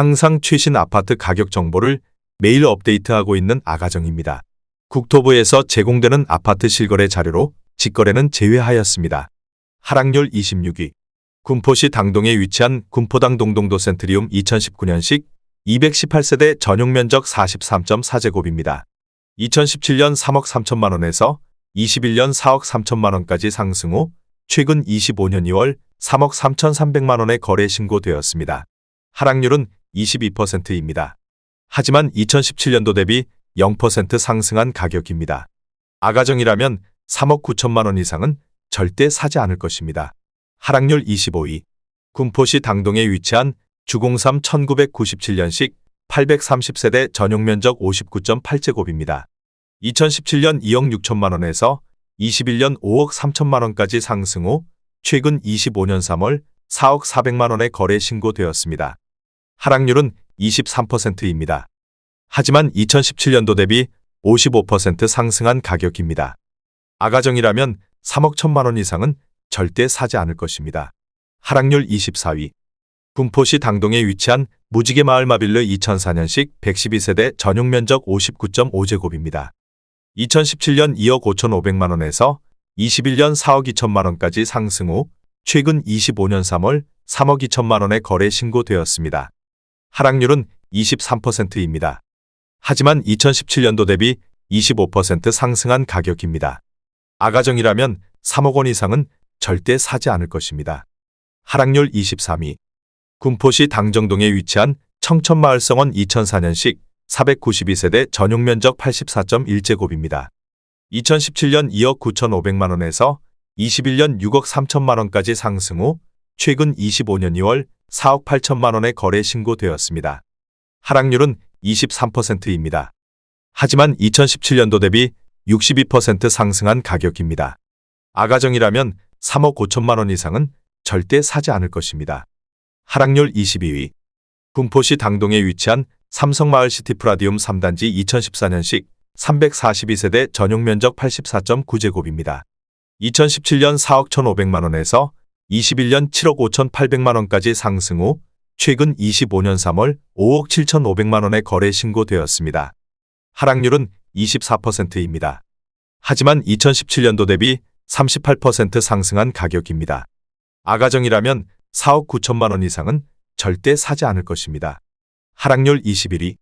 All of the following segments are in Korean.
항상 최신 아파트 가격 정보를 매일 업데이트하고 있는 아가정입니다. 국토부에서 제공되는 아파트 실거래 자료로 직거래는 제외하였습니다. 하락률 26위. 군포시 당동에 위치한 군포당 동동도 센트리움 2019년식 218세대 전용 면적 43.4제곱입니다. 2017년 3억 3천만 원에서 21년 4억 3천만 원까지 상승 후 최근 25년 2월 3억 3,300만 원에 거래 신고되었습니다. 하락률은 22%입니다. 하지만 2017년도 대비 0% 상승한 가격입니다. 아가정이라면 3억 9천만 원 이상은 절대 사지 않을 것입니다. 하락률 25위. 군포시 당동에 위치한 주공삼 1997년식 830세대 전용 면적 59.8제곱입니다. 2017년 2억 6천만 원에서 21년 5억 3천만 원까지 상승 후 최근 25년 3월 4억 400만 원에 거래 신고되었습니다. 하락률은 23%입니다. 하지만 2017년도 대비 55% 상승한 가격입니다. 아가정이라면 3억 1천만 원 이상은 절대 사지 않을 것입니다. 하락률 24위. 군포시 당동에 위치한 무지개 마을 마빌르 2004년식 112세대 전용 면적 59.5제곱입니다. 2017년 2억 5,500만 원에서 21년 4억 2천만 원까지 상승 후 최근 25년 3월 3억 2천만 원에 거래 신고되었습니다. 하락률은 23%입니다. 하지만 2017년도 대비 25% 상승한 가격입니다. 아가정이라면 3억 원 이상은 절대 사지 않을 것입니다. 하락률 23위. 군포시 당정동에 위치한 청천마을성원 2004년식 492세대 전용 면적 84.1제곱입니다. 2017년 2억 9,500만 원에서 21년 6억 3천만 원까지 상승 후 최근 25년 2월 4억 8천만 원에 거래 신고되었습니다. 하락률은 23%입니다. 하지만 2017년도 대비 62% 상승한 가격입니다. 아가정이라면 3억 5천만 원 이상은 절대 사지 않을 것입니다. 하락률 22위. 군포시 당동에 위치한 삼성마을 시티프라디움 3단지 2014년식 342세대 전용 면적 84.9제곱입니다. 2017년 4억 1,500만 원에서 21년 7억 5,800만 원까지 상승 후 최근 25년 3월 5억 7,500만 원에 거래 신고되었습니다. 하락률은 24%입니다. 하지만 2017년도 대비 38% 상승한 가격입니다. 아가정이라면 4억 9천만 원 이상은 절대 사지 않을 것입니다. 하락률 21위.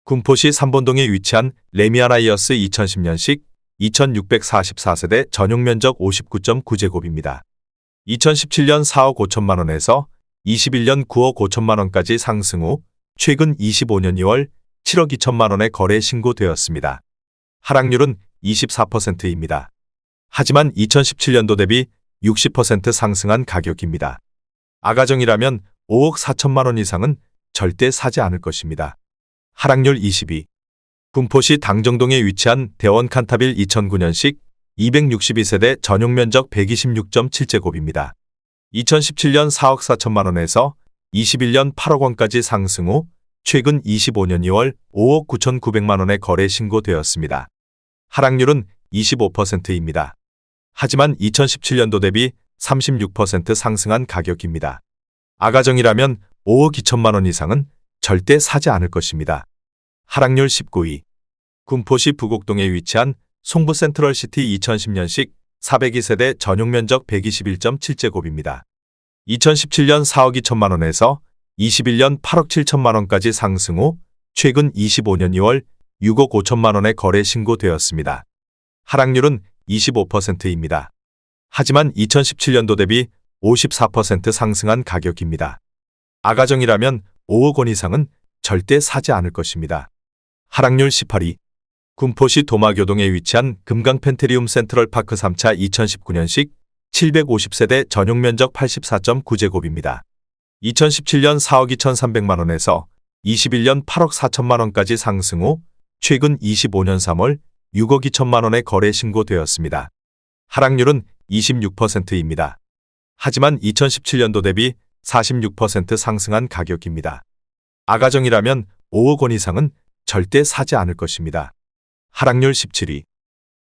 군포시 삼본동에 위치한 레미아라이어스 2010년식 2644세대 전용 면적 59.9제곱입니다. 2017년 4억 5천만 원에서 21년 9억 5천만 원까지 상승 후 최근 25년 2월 7억 2천만 원에 거래 신고되었습니다. 하락률은 24%입니다. 하지만 2017년도 대비 60% 상승한 가격입니다. 아가정이라면 5억 4천만 원 이상은 절대 사지 않을 것입니다. 하락률 20위. 군포시 당정동에 위치한 대원 칸타빌 2009년식 262세대 전용 면적 126.7제곱입니다. 2017년 4억 4천만 원에서 21년 8억 원까지 상승 후 최근 25년 2월 5억 9,900만 원에 거래 신고되었습니다. 하락률은 25%입니다. 하지만 2017년도 대비 36% 상승한 가격입니다. 아가정이라면 5억 2천만 원 이상은 절대 사지 않을 것입니다. 하락률 19위. 군포시 부곡동에 위치한 송부 센트럴시티 2010년식 402세대 전용 면적 121.7제곱입니다. 2017년 4억 2천만 원에서 21년 8억 7천만 원까지 상승 후 최근 25년 2월 6억 5천만 원에 거래 신고되었습니다. 하락률은 25%입니다. 하지만 2017년도 대비 54% 상승한 가격입니다. 아가정이라면 5억 원 이상은 절대 사지 않을 것입니다. 하락률 18위. 군포시 도마교동에 위치한 금강 펜트리움 센트럴파크 3차 2019년식 750세대 전용 면적 84.9제곱입니다. 2017년 4억 2,300만 원에서 21년 8억 4천만 원까지 상승 후 최근 25년 3월 6억 2천만 원에 거래 신고되었습니다. 하락률은 26%입니다. 하지만 2017년도 대비 46% 상승한 가격입니다. 아가정이라면 5억 원 이상은 절대 사지 않을 것입니다. 하락률 17위.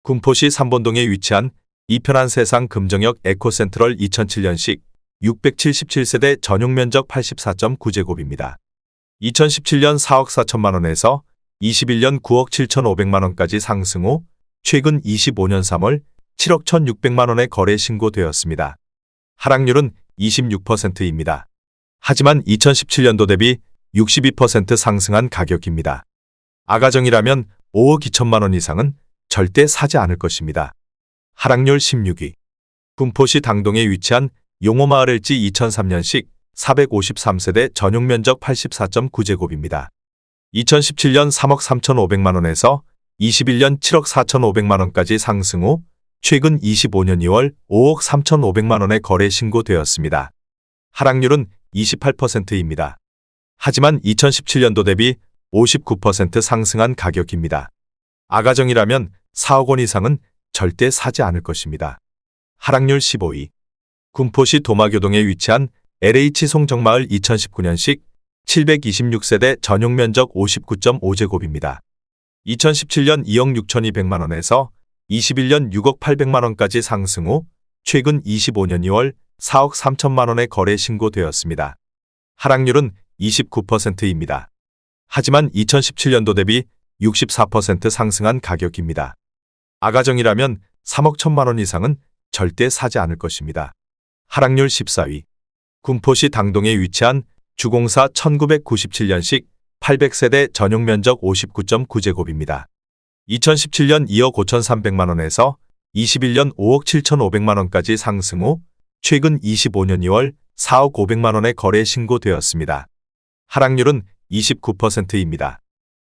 군포시 삼본동에 위치한 이편한 세상 금정역 에코센트럴 2007년식 677세대 전용 면적 84.9제곱입니다. 2017년 4억 4천만 원에서 21년 9억 7,500만 원까지 상승 후 최근 25년 3월 7억 1,600만 원의 거래 신고되었습니다. 하락률은 26%입니다. 하지만 2017년도 대비 62% 상승한 가격입니다. 아가정이라면 5억 2천만 원 이상은 절대 사지 않을 것입니다. 하락률 16위. 군포시 당동에 위치한 용호마을 일지 2003년식 453세대 전용 면적 84.9제곱입니다. 2017년 3억 3,500만 원에서 21년 7억 4,500만 원까지 상승 후 최근 25년 2월 5억 3,500만 원의 거래 신고되었습니다. 하락률은 28%입니다. 하지만 2017년도 대비 59% 상승한 가격입니다. 아가정이라면 4억 원 이상은 절대 사지 않을 것입니다. 하락률 15위. 군포시 도마교동에 위치한 LH 송정마을 2019년식 726세대 전용 면적 59.5제곱입니다. 2017년 2억 6,200만 원에서 21년 6억 800만 원까지 상승 후 최근 25년 2월 4억 3천만 원의 거래 신고되었습니다. 하락률은 29%입니다. 하지만 2017년도 대비 64% 상승한 가격입니다. 아가정이라면 3억 1천만 원 이상은 절대 사지 않을 것입니다. 하락률 14위. 군포시 당동에 위치한 주공사 1997년식 800세대 전용 면적 59.9제곱입니다. 2017년 2억 5,300만 원에서 21년 5억 7,500만 원까지 상승 후 최근 25년 2월 4억 500만 원의 거래 신고되었습니다. 하락률은 29%입니다.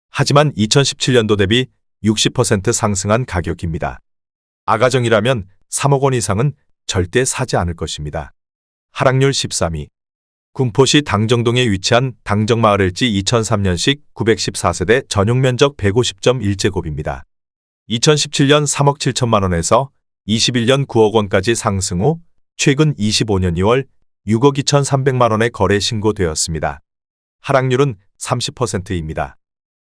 하지만 2017년도 대비 60% 상승한 가격입니다. 아가정이라면 3억 원 이상은 절대 사지 않을 것입니다. 하락률 13위. 군포시 당정동에 위치한 당정마을 일지 2003년식 914세대 전용 면적 150.1제곱입니다. 2017년 3억 7천만 원에서 21년 9억 원까지 상승 후 최근 25년 2월 6억 2,300만 원의 거래 신고되었습니다. 하락률은 30%입니다.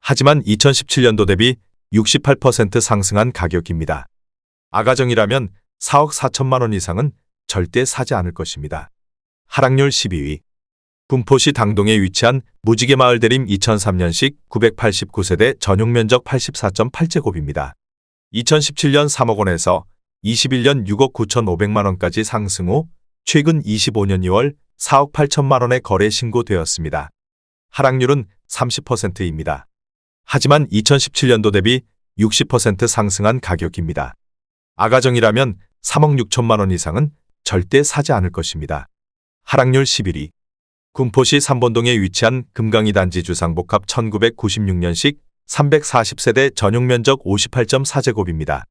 하지만 2017년도 대비 68% 상승한 가격입니다. 아가정이라면 4억 4천만 원 이상은 절대 사지 않을 것입니다. 하락률 12위. 군포시 당동에 위치한 무지개마을 대림 2003년식 989세대 전용 면적 84.8제곱입니다. 2017년 3억 원에서 21년 6억 9,500만 원까지 상승 후 최근 25년 2월 4억 8천만 원의 거래 신고되었습니다. 하락률은 30%입니다. 하지만 2017년도 대비 60% 상승한 가격입니다. 아가정이라면 3억 6천만 원 이상은 절대 사지 않을 것입니다. 하락률 11위. 군포시 삼본동에 위치한 금강이 단지 주상복합 1996년식 340세대 전용 면적 58.4제곱입니다.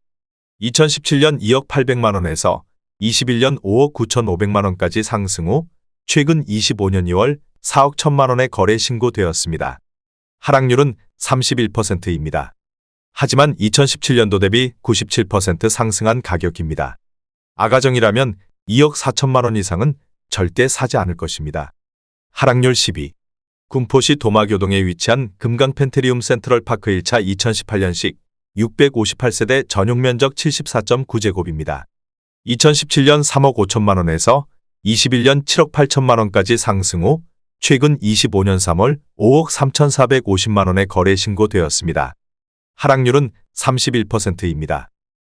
2017년 2억 800만 원에서 21년 5억 9,500만 원까지 상승 후 최근 25년 2월 4억 1천만 원의 거래 신고되었습니다. 하락률은 31%입니다. 하지만 2017년도 대비 97% 상승한 가격입니다. 아가정이라면 2억 4천만 원 이상은 절대 사지 않을 것입니다. 하락률 10위. 군포시 도마교동에 위치한 금강펜트리움 센트럴파크 1차 2018년식 658세대 전용 면적 74.9제곱입니다. 2017년 3억 5천만 원에서 21년 7억 8천만 원까지 상승 후 최근 25년 3월 5억 3,450만 원의 거래 신고되었습니다. 하락률은 31%입니다.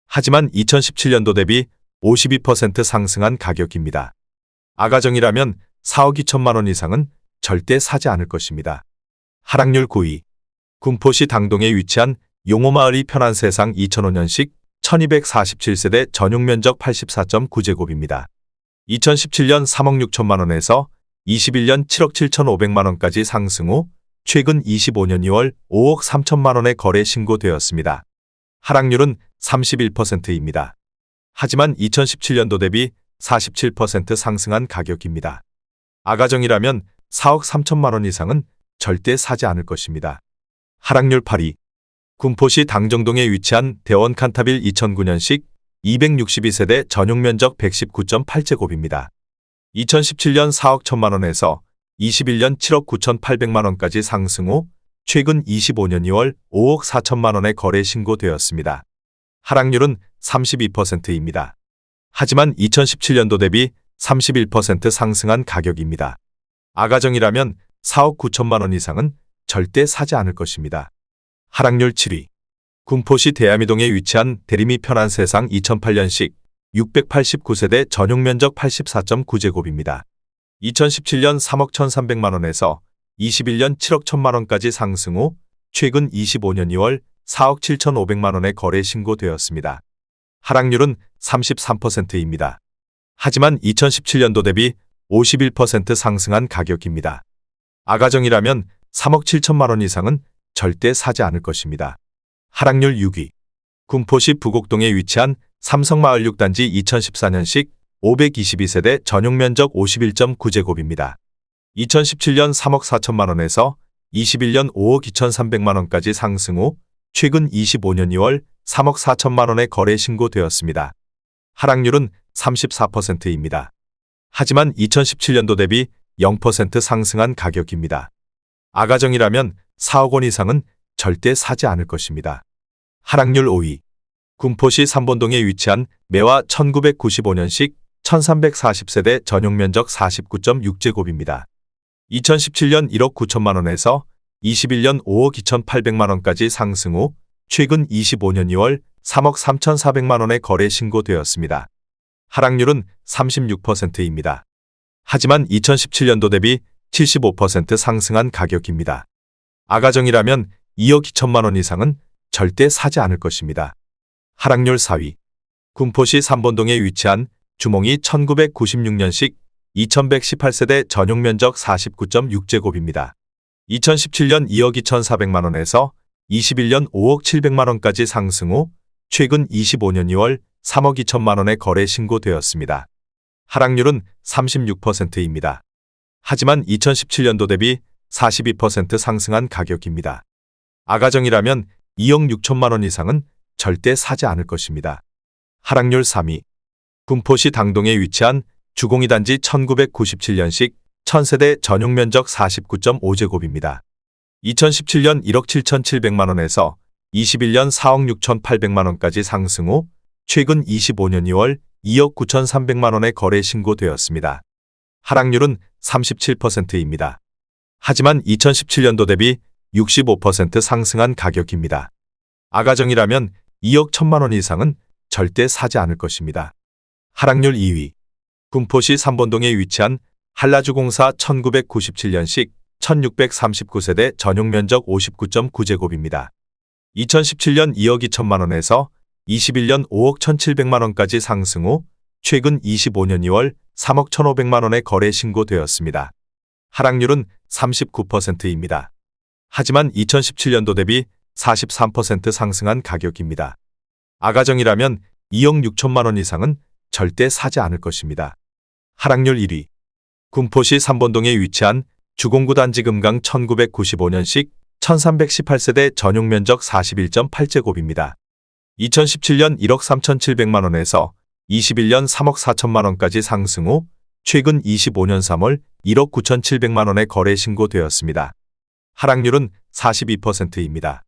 하지만 2017년도 대비 52% 상승한 가격입니다. 아가정이라면 4억 2천만 원 이상은 절대 사지 않을 것입니다. 하락률 9위. 군포시 당동에 위치한 용호마을이 편한 세상 2005년식 1247세대 전용 면적 84.9제곱입니다. 2017년 3억 6천만 원에서 21년 7억 7,500만 원까지 상승 후 최근 25년 2월 5억 3천만 원의 거래 신고되었습니다. 하락률은 31%입니다. 하지만 2017년도 대비 47% 상승한 가격입니다. 아가정이라면 4억 3천만 원 이상은 절대 사지 않을 것입니다. 하락률 8위. 군포시 당정동에 위치한 대원 칸타빌 2009년식 262세대 전용 면적 119.8제곱입니다. 2017년 4억 1천만 원에서 21년 7억 9,800만 원까지 상승 후 최근 25년 2월 5억 4천만 원의 거래 신고되었습니다. 하락률은 32%입니다. 하지만 2017년도 대비 31% 상승한 가격입니다. 아가정이라면 4억 9천만 원 이상은 절대 사지 않을 것입니다. 하락률 7위. 군포시 대암이동에 위치한 대림이 편한 세상 2008년식 689세대 전용면적 84.9제곱입니다. 2017년 3억 1,300만 원에서 21년 7억 1천만 원까지 상승 후 최근 25년 2월 4억 7,500만 원에 거래 신고되었습니다. 하락률은 33%입니다. 하지만 2017년도 대비 51% 상승한 가격입니다. 아가정이라면 3억 7천만 원 이상은 절대 사지 않을 것입니다. 하락률 6위. 군포시 부곡동에 위치한 삼성마을 6단지 2014년식 522세대 전용면적 51.9제곱입니다. 2017년 3억 4천만 원에서 21년 5억 2,300만 원까지 상승 후 최근 25년 2월 3억 4천만 원에 거래 신고되었습니다. 하락률은 34%입니다. 하지만 2017년도 대비 0% 상승한 가격입니다. 아가정이라면 4억 원 이상은 절대 사지 않을 것입니다. 하락률 5위. 군포시 삼본동에 위치한 매화 1995년식 1340세대 전용면적 49.6제곱입니다. 2017년 1억 9천만 원에서 21년 5억 2,800만 원까지 상승 후 최근 25년 2월 3억 3,400만 원에 거래 신고되었습니다. 하락률은 36%입니다. 하지만 2017년도 대비 75% 상승한 가격입니다. 아가정이라면 2억 2천만 원 이상은 절대 사지 않을 것입니다. 하락률 4위. 군포시 삼본동에 위치한 주몽이 1996년식 2118세대 전용면적 49.6제곱입니다. 2017년 2억 2,400만 원에서 21년 5억 700만 원까지 상승 후 최근 25년 2월 3억 2천만 원에 거래 신고되었습니다. 하락률은 36%입니다. 하지만 2017년도 대비 42% 상승한 가격입니다. 아가정이라면 2억 6천만 원 이상은 절대 사지 않을 것입니다. 하락률 3위. 군포시 당동에 위치한 주공이 단지 1997년식 1000세대 전용면적 49.5제곱입니다. 2017년 1억 7,700만 원에서 21년 4억 6,800만 원까지 상승 후 최근 25년 2월 2억 9,300만 원에 거래 신고되었습니다. 하락률은 37%입니다. 하지만 2017년도 대비 65% 상승한 가격입니다. 아가정이라면 2억 1천만 원 이상은 절대 사지 않을 것입니다. 하락률 2위. 군포시 삼본동에 위치한 한라주공사 1997년식 1639세대 전용면적 59.9제곱입니다. 2017년 2억 2천만 원에서 21년 5억 1,700만 원까지 상승 후 최근 25년 2월 3억 1,500만 원에 거래 신고되었습니다. 하락률은 39%입니다. 하지만 2017년도 대비 43% 상승한 가격입니다. 아가정이라면 2억 6천만 원 이상은 절대 사지 않을 것입니다. 하락률 1위. 군포시 삼본동에 위치한 주공구 단지 금강 1995년식 1318세대 전용면적 41.8제곱입니다. 2017년 1억 3,700만 원에서 21년 3억 4천만 원까지 상승 후 최근 25년 3월 1억 9,700만 원에 거래 신고되었습니다. 하락률은 42%입니다.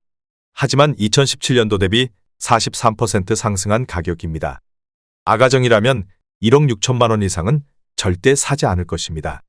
하지만 2017년도 대비 43% 상승한 가격입니다. 아가정이라면 1억 6천만 원 이상은 절대 사지 않을 것입니다.